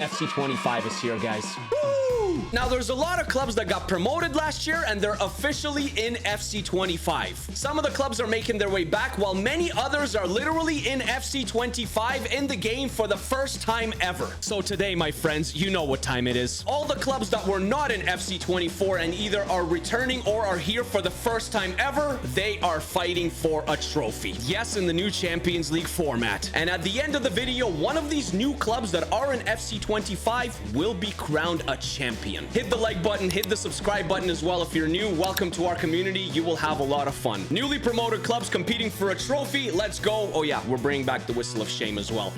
FC25 is here, guys. Woo! Now, there's a lot of clubs that got promoted last year, and they're officially in FC25. Some of the clubs are making their way back, while many others are literally in FC25 in the game for the first time ever. So today, my friends, you know what time it is. All the clubs that were not in FC24 and either are returning or are here for the first time ever, they are fighting for a trophy. Yes, in the new Champions League format. And at the end of the video, one of these new clubs that are in FC25 will be crowned a champion. Hit the like button, hit the subscribe button as well if you're new. Welcome to our community. You will have a lot of fun. Newly promoted clubs competing for a trophy. Let's go. Oh yeah, we're bringing back the whistle of shame as well.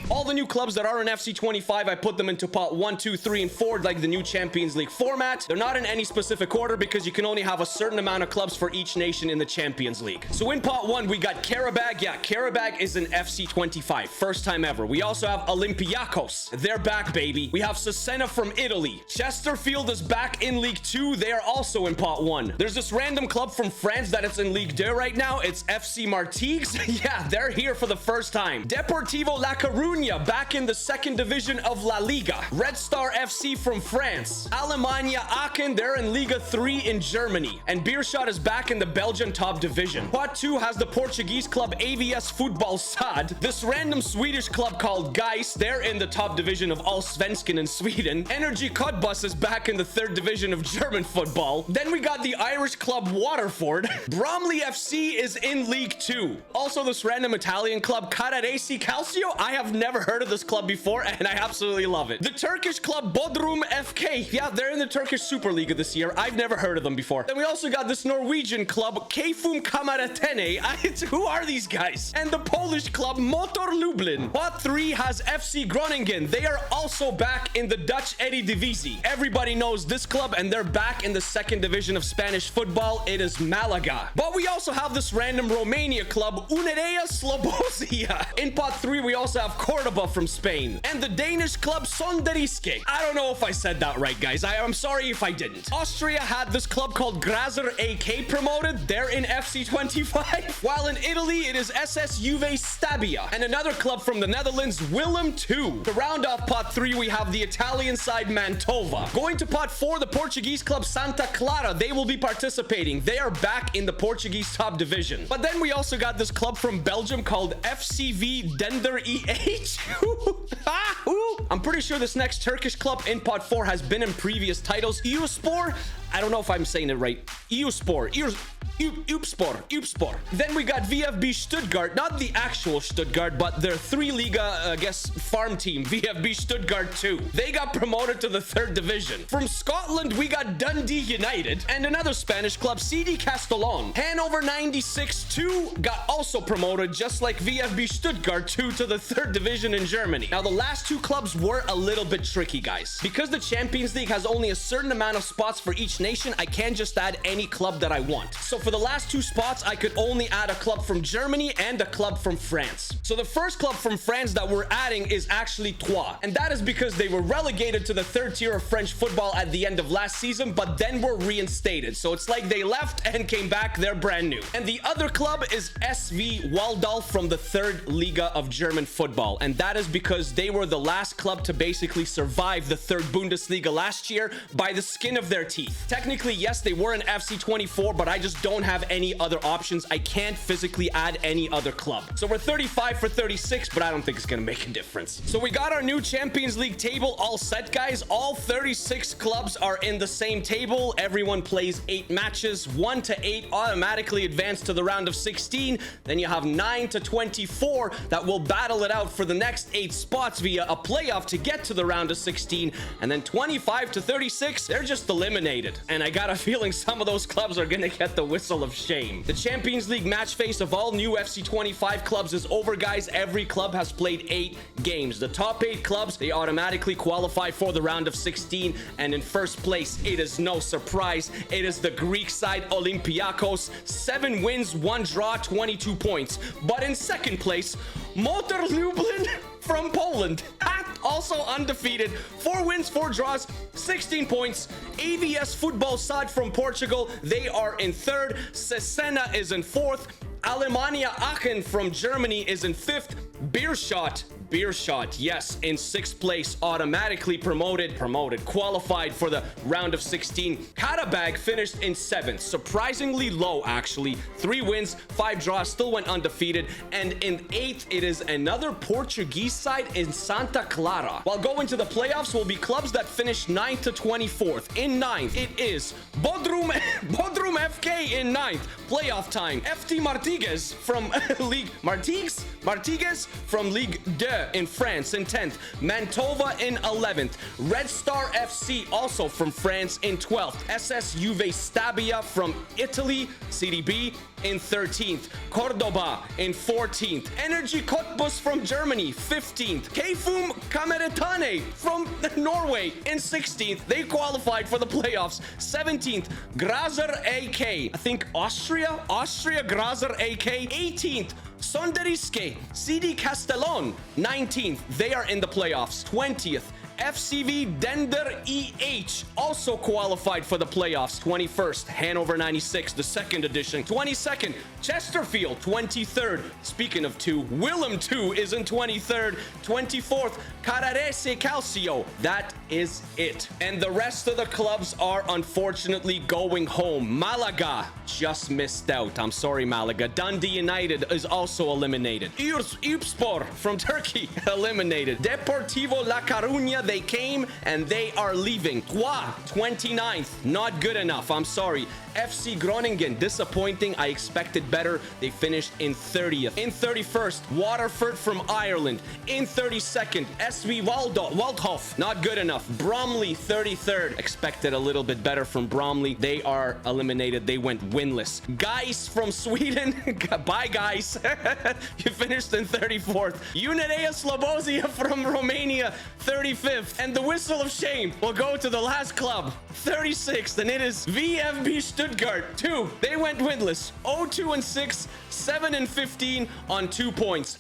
All the new clubs that are in FC25, I put them into pot 1, 2, 3, and 4, like the new Champions League format. They're not in any specific order because you can only have a certain amount of clubs for each nation in the Champions League. So in pot 1, we got Karabag. Yeah, Karabag is in FC25. First time ever. We also have Olympiacos. They're back, baby. We have Cesena from Italy. Chesterfield is back in League 2. They are also in pot 1. There's this random club from France that is in League 2 right now. It's FC Martigues. Yeah, they're here for the first time. Deportivo La Coruña back in the second division of La Liga. Red Star FC from France. Alemannia Aachen, they're in Liga 3 in Germany. And Beerschot is back in the Belgian top division. Pot 2 has the Portuguese club AVS Futbol Sad. This random Swedish club called Geis, they're in the top division of Allsvenskan in Sweden. Energy Cottbus is back in the third division of German football. Then we got the Irish club Waterford. Bromley FC is in League 2. Also this random Italian club Carraresi Calcio. I have never heard of this club before and I absolutely love it. The Turkish club Bodrum FK. Yeah, they're in the Turkish Super League this year. I've never heard of them before. Then we also got this Norwegian club Kefum Kamaratene. Who are these guys? And the Polish club Motor Lublin. Pot 3 has FC Groningen. They are also back in the Dutch Eredivisie. Everybody knows this club and they're back in the second division of Spanish football. It is Malaga. But we also have this random Romania club Unirea Slobozia. In pot 3 we also have Cordoba from Spain and the Danish club Sonderiske. I don't know if I said that right, guys. I'm sorry if I didn't. Austria had this club called Grazer AK promoted. They're in FC25. While in Italy, it is SS Juve Stabia and another club from the Netherlands, Willem 2. To round off pot 3, we have the Italian side Mantova. Going to pot 4, the Portuguese club Santa Clara. They will be participating. They are back in the Portuguese top division. But then we also got this club from Belgium called FCV Dender EH. I'm pretty sure this next Turkish club in pot 4 has been in previous titles. Eospor? I don't know if I'm saying it right. Eospor. Upspor. Then we got VfB Stuttgart, not the actual Stuttgart, but their 3 Liga, I guess, farm team, VfB Stuttgart 2. They got promoted to the third division. From Scotland, we got Dundee United and another Spanish club, CD Castellon. Hanover 96-2 got also promoted, just like VfB Stuttgart 2 to the third division in Germany. Now, the last 2 clubs were a little bit tricky, guys. Because the Champions League has only a certain amount of spots for each nation, I can't just add any club that I want. So for the last 2 spots, I could only add a club from Germany and a club from France. So the first club from France that we're adding is actually Troyes. And that is because they were relegated to the third tier of French football at the end of last season, but then were reinstated. So it's like they left and came back. They're brand new. And the other club is SV Waldorf from the third Liga of German football. And that is because they were the last club to basically survive the third Bundesliga last year by the skin of their teeth. Technically, yes, they were in FC24, but I just don't have any other options. I can't physically add any other club. So we're 35 for 36, but I don't think it's gonna make a difference. So we got our new Champions League table all set, guys. All 36 clubs are in the same table. Everyone plays 8 matches. 1 to 8 automatically advance to the round of 16. Then you have 9 to 24 that will battle it out for the next 8 spots via a playoff to get to the round of 16. And then 25 to 36, they're just eliminated. And I got a feeling some of those clubs are gonna get the whistle of shame. The Champions League match face of all new FC25 clubs is over, guys. Every club has played 8 games. The top 8 clubs, they automatically qualify for the round of 16. And in first place, it is no surprise, it is the Greek side Olympiacos. 7 wins, 1 draw, 22 points. But in second place, Motor Lublin from Poland. Also undefeated. 4 wins, 4 draws, 16 points. AVS Futbol Sad from Portugal. They are in third. Cesena is in fourth. Alemannia Aachen from Germany is in fifth. Beerschot Beershot, yes, in 6th place, automatically qualified for the round of 16. Karabag finished in 7th, surprisingly low actually. 3 wins, 5 draws, still went undefeated. And in 8th, it is another Portuguese side in Santa Clara. While going to the playoffs will be clubs that finished 9th to 24th. In 9th, it is Bodrum FK in 9th. Playoff time. FT Martigues from League Martigues from Ligue 2 in France in 10th. Mantova in 11th. Red Star FC also from France in 12th. SSUV from Italy, CDB, in 13th. Cordoba in 14th. Energy Cottbus from Germany, 15th. Kefum Kameretane from Norway in 16th. They qualified for the playoffs. 17th. Grazer AK. I think Austria Grazer AK. 18th. Sonderiske CD Castellon, 19th. They are in the playoffs. 20th. FCV Dender EH also qualified for the playoffs. 21st, Hanover 96, the 2nd edition. 22nd, Chesterfield. 23rd, speaking of 2, Willem 2 is in 23rd. 24th, Carrarese Calcio. That is it. And the rest of the clubs are unfortunately going home. Malaga just missed out. I'm sorry, Malaga. Dundee United is also eliminated. Eyüpspor from Turkey eliminated. Deportivo La Coruña, they came and they are leaving. Troyes, 29th. Not good enough. I'm sorry. FC Groningen, disappointing. I expected better. They finished in 30th. In 31st, Waterford from Ireland. In 32nd, SV Waldhof, not good enough. Bromley, 33rd. Expected a little bit better from Bromley. They are eliminated. They went winless. Guys from Sweden. Bye, guys. You finished in 34th. Unidea Slobozia from Romania, 35th. And the whistle of shame will go to the last club, 36th. And it is VfB Stuttgart 2. They went winless. 0-2-6, 7-15 on 2 points.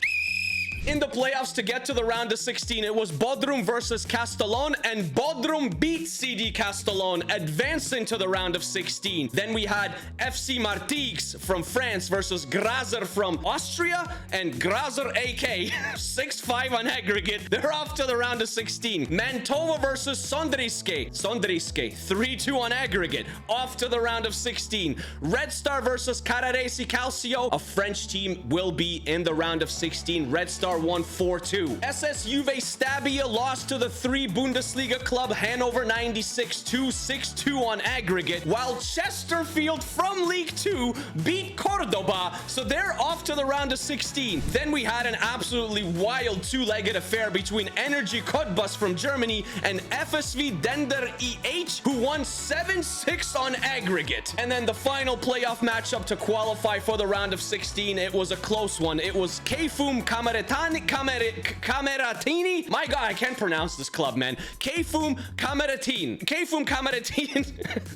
In the playoffs to get to the round of 16, it was Bodrum versus Castellon, and Bodrum beat CD Castellon, advancing to the round of 16. Then we had FC Martigues from France versus Grazer from Austria, and Grazer AK 6-5 on aggregate. They're off to the round of 16. Mantova versus Sondriske 3-2 on aggregate, off to the round of 16. Red Star versus Carrarese Calcio, a French team, will be in the round of 16. Red Star won 4-2. SSUV Stabia lost to the 3 Bundesliga club Hanover 96 6-2 on aggregate, while Chesterfield from League 2 beat Cordoba, so they're off to the round of 16. Then we had an absolutely wild 2-legged affair between Energy Cottbus from Germany and FSV Dender EH, who won 7-6 on aggregate. And then the final playoff matchup to qualify for the round of 16, it was a close one. It was Kefum Cameratini. My God, I can't pronounce this club, man. Kefum Cameratine.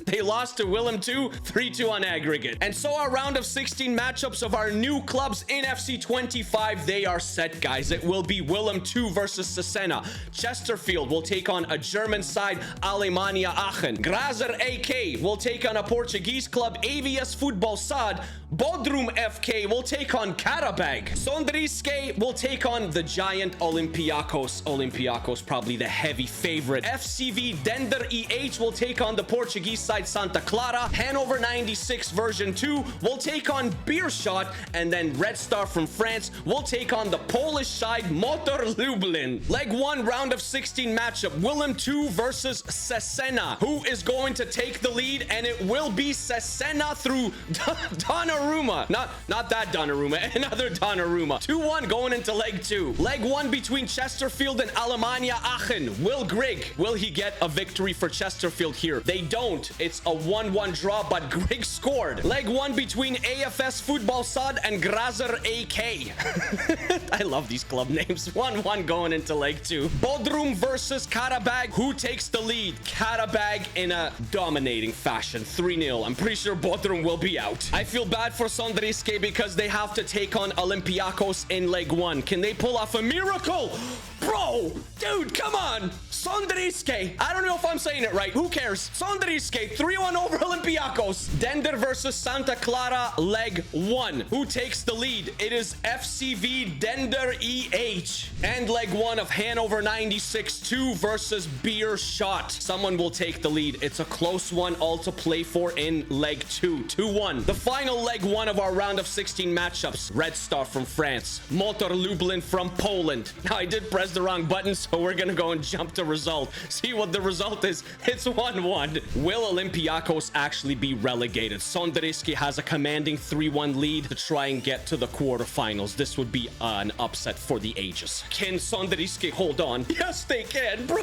They lost to Willem 2, 3-2 on aggregate. And so our round of 16 matchups of our new clubs in FC25, they are set, guys. It will be Willem 2 versus Cesena. Chesterfield will take on a German side, Alemannia Aachen. Grazer AK will take on a Portuguese club, AVS Football SAD. Bodrum FK will take on Karabag. Sondriske will take on the giant Olympiacos. Olympiacos, probably the heavy favorite. FCV Dender EH will take on the Portuguese side Santa Clara. Hanover 96 version 2 will take on Beershot. And then Red Star from France will take on the Polish side Motor Lublin. Leg 1 round of 16 matchup. Willem 2 versus Cesena. Who is going to take the lead? And it will be Cesena through Donnarumma. Not that Donnarumma. Another Donnarumma. 2-1 going into leg 2. Leg 1 between Chesterfield and Alemannia Aachen. Will Grigg, will he get a victory for Chesterfield here? They don't. It's a 1-1 draw, but Grigg scored. Leg 1 between AFS Football SAD and Grazer AK. I love these club names. 1-1 going into leg 2. Bodrum versus Karabag. Who takes the lead? Karabag in a dominating fashion. 3-0. I'm pretty sure Bodrum will be out. I feel bad for Sondriske because they have to take on Olympiacos in leg 1. Can they pull off a miracle? Bro, dude, come on. Sondriske. I don't know if I'm saying it right. Who cares? Sondriske, 3-1 over Olympiacos. Dender versus Santa Clara, leg 1. Who takes the lead? It is FCV Dender EH. And leg 1 of Hanover 96-2 versus Beer Shot. Someone will take the lead. It's a close one, all to play for in leg 2. 2-1. The final leg 1 of our round of 16 matchups. Red Star from France. Motor Lublin from Poland. Now, I did press the wrong button, so we're gonna go and jump to result. See what the result is. It's 1-1. Will Olympiacos actually be relegated? Sondriski has a commanding 3-1 lead to try and get to the quarterfinals. This would be an upset for the ages. Can Sondriski hold on? Yes, they can, bro.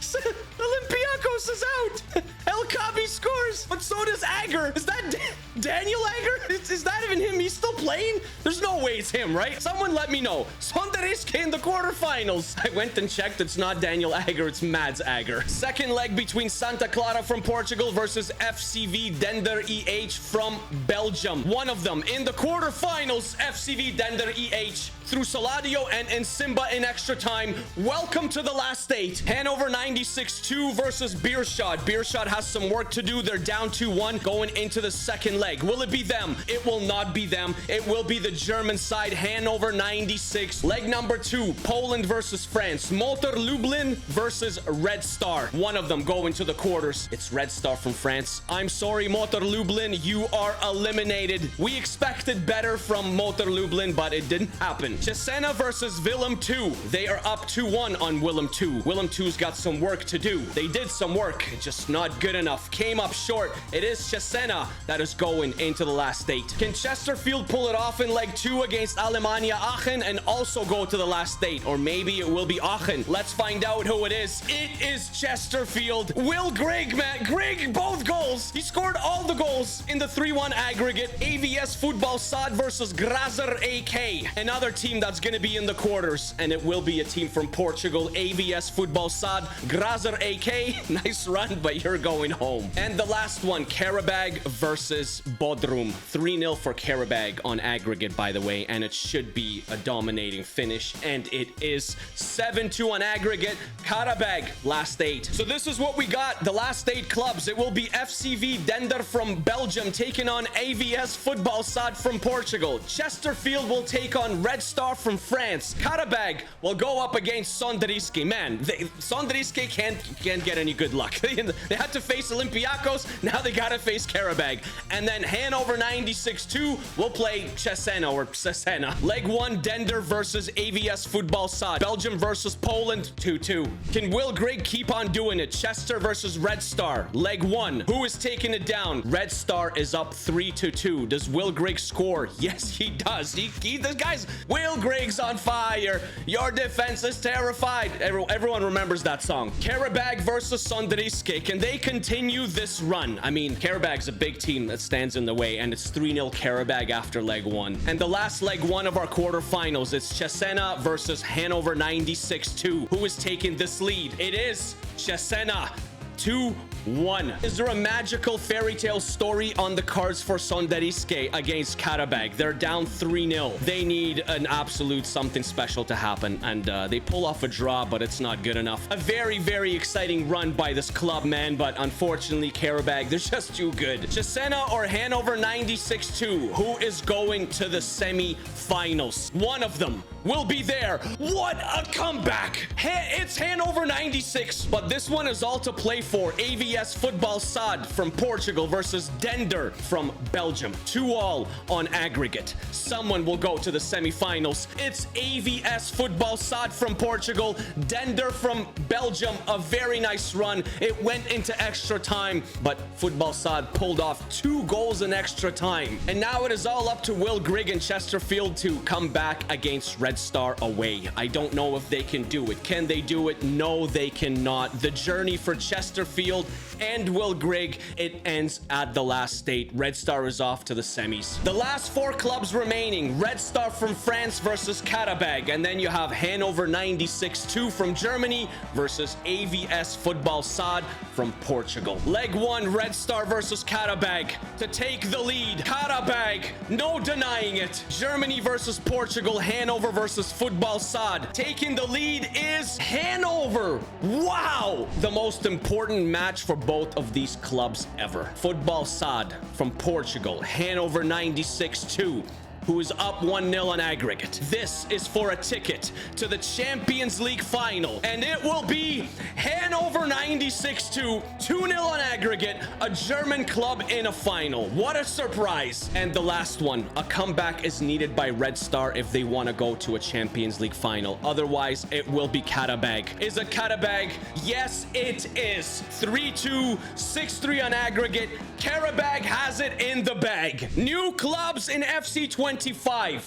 Olympiacos is out. El Kabi scores, but so does Agger. Is that Daniel Agger? Is that even him? He's still playing? There's no way it's him, right? Someone let me know. Sondriski in the quarterfinals. I went and checked. It's not Daniel Agger. It's Mads Agger. Second leg between Santa Clara from Portugal versus FCV Dender EH from Belgium. One of them in the quarterfinals. FCV Dender EH through Saladio and Nsimba in extra time. Welcome to the last 8. Hanover 96-2 versus Beershot. Beershot has some work to do. They're down 2-1 going into the second leg. Will it be them? It will not be them. It will be the German side. Hanover 96. Leg number 2. Poland versus France. Motor Lublin versus Red Star. One of them going to the quarters. It's Red Star from France. I'm sorry, Motor Lublin. You are eliminated. We expected better from Motor Lublin, but it didn't happen. Cesena versus Willem 2. They are up 2-1 on Willem 2. Willem 2's got some work to do. They did some work, just not good enough. Came up short. It is Cesena that is going into the last 8. Can Chesterfield pull it off in leg 2 against Alemannia Aachen and also go to the last 8? Or maybe it will be Aachen. Let's find out who it is. It is Chesterfield. Will Grigg, man. Grigg, both goals. He scored all the goals in the 3-1 aggregate. AVS Football Sad versus Grazer AK. Another team that's going to be in the quarters, and it will be a team from Portugal. AVS Football Sad, Grazer AK. Nice run, but you're going home. And the last one, Karabag versus Bodrum. 3-0 for Karabag on aggregate, by the way, and it should be a dominating finish, and it is 7-2 on aggregate. Karabag, last 8. So this is what we got. The last 8 clubs. It will be FCV Dender from Belgium taking on AVS Football Sad from Portugal. Chesterfield will take on Red Star from France. Karabag will go up against Sondriski. Man, Sondriski can't get any good luck. They had to face Olympiacos. Now they gotta face Karabag. And then Hanover 96-2 will play Cesena or Cesena. Leg 1, Dender versus AVS Football Sad. Belgium versus Poland, 2-2. Can Will Grigg keep on doing it? Chester versus Red Star. Leg 1. Who is taking it down? Red Star is up 3-2. Does Will Grigg score? Yes, he does. This guy's... Will Grigg's on fire. Your defense is terrified. Everyone remembers that song. Karabag versus Sondriski. Can they continue this run? I mean, Karabag's a big team that stands in the way, and it's 3-0 Karabag after leg 1. And the last leg 1 of our quarterfinals is Cesena versus Hanover 96-2. Who is taking this lead? It is Cesena. 2-1. Is there a magical fairy tale story on the cards for Sondriski against Karabag? They're down 3-0. They need an absolute something special to happen, and they pull off a draw, but it's not good enough. A very, very exciting run by this club, man, but unfortunately, Karabag, they're just too good. Cesena or Hanover 96-2? Who is going to the semi-finals? One of them will be there. What a comeback! It's Hanover 96, but this one is all to play for. AVS Football Sad from Portugal versus Dender from Belgium. 2-2 on aggregate. Someone will go to the semifinals. It's AVS Football Sad from Portugal, Dender from Belgium. A very nice run. It went into extra time, but Football Sad pulled off 2 goals in extra time. And now it is all up to Will Grigg and Chesterfield to come back against Red Star away. I don't know if they can do it. Can they do it? No, they cannot. The journey for Chesterfield and Will Grigg. It ends at the last state. Red Star is off to the semis. The last 4 clubs remaining: Red Star from France versus Karabag, and then you have Hanover 96-2 from Germany versus AVS Football SAD from Portugal. Leg 1, Red Star versus Karabag. To take the lead, Karabag, no denying it. Germany versus Portugal, Hanover versus Football SAD. Taking the lead is Hanover. Wow! The most important match for both of these clubs ever. Football SAD from Portugal, Hanover 96-2. Who is up 1-0 on aggregate. This is for a ticket to the Champions League final, and it will be Hanover 96-2, 2-0 on aggregate, a German club in a final. What a surprise. And the last one, a comeback is needed by Red Star if they want to go to a Champions League final. Otherwise, it will be Karabag. Is it Karabag? Yes, it is. 3-2, 6-3 on aggregate. Karabag has it in the bag. New clubs in FC25.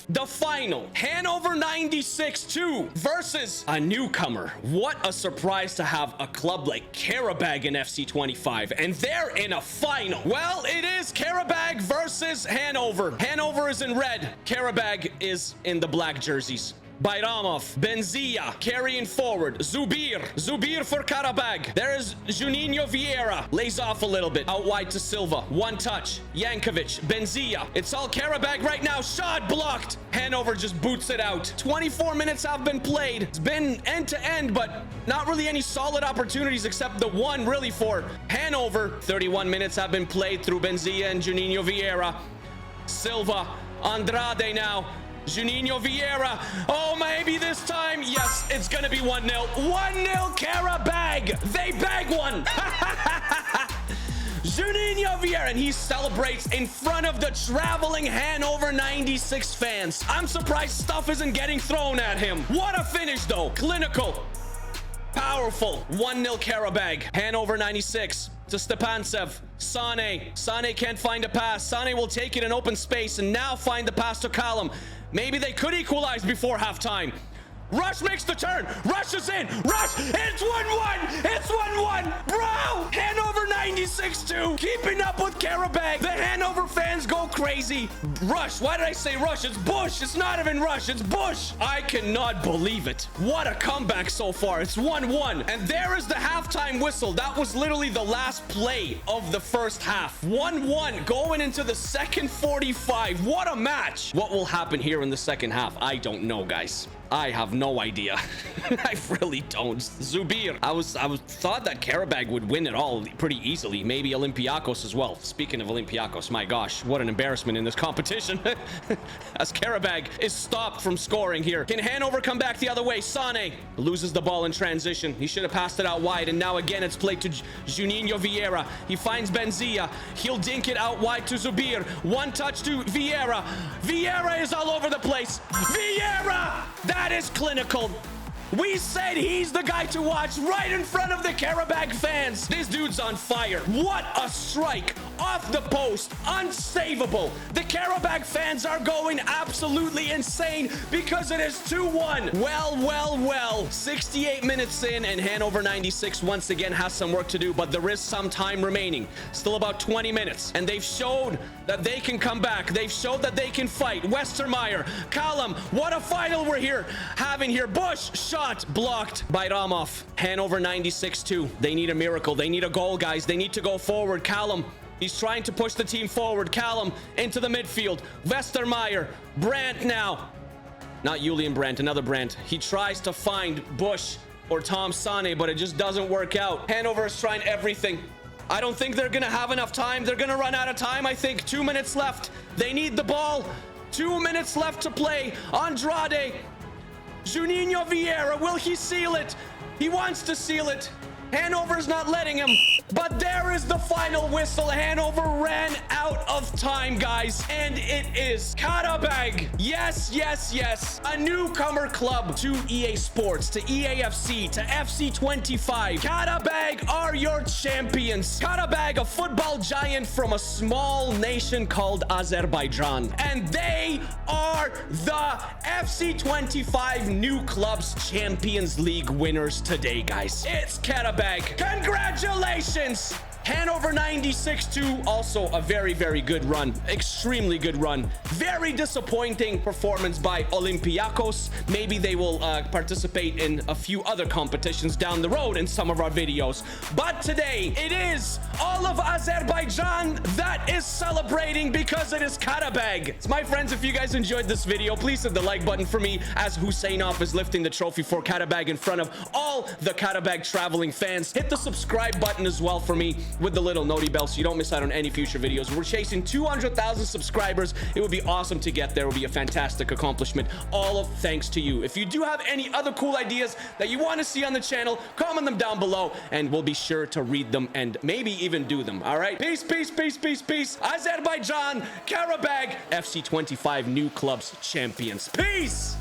The final, Hanover 96-2 versus a newcomer. What a surprise to have a club like Karabag in FC25, and they're in a final. Well, it is Karabag versus Hanover. Hanover is in red. Karabag is in the black jerseys. Bayramov, Benzia carrying forward. Zubir for Karabag. There is Juninho Vieira. Lays off a little bit. Out wide to Silva. One touch. Yankovic, Benzia. It's all Karabag right now. Shot blocked. Hanover just boots it out. 24 minutes have been played. It's been end to end, but not really any solid opportunities except the one really for Hanover. 31 minutes have been played through Benzia and Juninho Vieira. Silva, Andrade now. Juninho Vieira. Oh, maybe this time. Yes, it's going to be 1-0. 1-0 Karabag. They bag one. Juninho Vieira, and he celebrates in front of the traveling Hanover 96 fans. I'm surprised stuff isn't getting thrown at him. What a finish, though. Clinical. Powerful. 1-0 Karabag. Hanover 96 to Stepancev. Sane can't find a pass. Sane will take it in open space and now find the pass to Callum. Maybe they could equalize before halftime. Rush makes the turn. Rush is in. Rush. It's 1-1. It's 1-1. Bro. Hanover 96-2. Keeping up with Karabag. The Hanover fans go crazy. Rush. Why did I say Rush? It's Bush. It's not even Rush. It's Bush. I cannot believe it. What a comeback so far. It's 1-1. And there is the halftime whistle. That was literally the last play of the first half. 1-1 going into the second 45. What a match. What will happen here in the second half? I don't know, guys. I have no idea. I really don't. Zubir. I thought that Karabag would win it all pretty easily. Maybe Olympiacos as well. Speaking of Olympiacos, my gosh, what an embarrassment in this competition. As Karabag is stopped from scoring here. Can Hanover come back the other way? Sane loses the ball in transition. He should have passed it out wide. And now again, it's played to Juninho Vieira. He finds Benzia. He'll dink it out wide to Zubir. One touch to Vieira. Vieira is all over the place. Vieira! That is clinical. We said he's the guy to watch right in front of the Karabag fans. This dude's on fire. What a strike. Off the post. Unsavable. The Karabag fans are going absolutely insane because it is 2-1. Well. 68 minutes in and Hanover 96 once again has some work to do, but there is some time remaining. Still about 20 minutes. And they've showed that they can come back. They've showed that they can fight. Westermeyer, Callum, what a final we're having here. Bush, shot blocked by Ramov. Hanover 96-2. They need a miracle. They need a goal, guys. They need to go forward. Callum, he's trying to push the team forward. Callum into the midfield. Westermeyer. Brandt now. Not Julian Brandt, another Brandt. He tries to find Bush or Tom Sane, but it just doesn't work out. Hanover is trying everything. I don't think they're going to have enough time. They're going to run out of time. I think 2 minutes left. They need the ball. 2 minutes left to play. Andrade. Juninho Vieira. Will he seal it? He wants to seal it. Hanover's not letting him. But there is the final whistle. Hanover ran out of time, guys. And it is Karabag. Yes. A newcomer club to EA Sports, to EAFC, to FC25. Karabag are your champions. Karabag, a football giant from a small nation called Azerbaijan. And they are the FC25 New Clubs Champions League winners today, guys. It's Karabag. Congratulations! Hanover 96-2, also a very, very good run. Extremely good run. Very disappointing performance by Olympiacos. Maybe they will participate in a few other competitions down the road in some of our videos. But today, it is all of Azerbaijan that is celebrating because it is Karabag. So my friends, if you guys enjoyed this video, please hit the like button for me as Husseinov is lifting the trophy for Karabag in front of all the Karabag traveling fans. Hit the subscribe button as well for me with the little noti bell so you don't miss out on any future videos. We're chasing 200,000 subscribers. It would be awesome to get there. It would be a fantastic accomplishment. All of thanks to you. If you do have any other cool ideas that you want to see on the channel, comment them down below and we'll be sure to read them and maybe even do them. All right? Peace, peace, peace, peace, peace. Azerbaijan, Karabag, FC25 New Clubs Champions. Peace!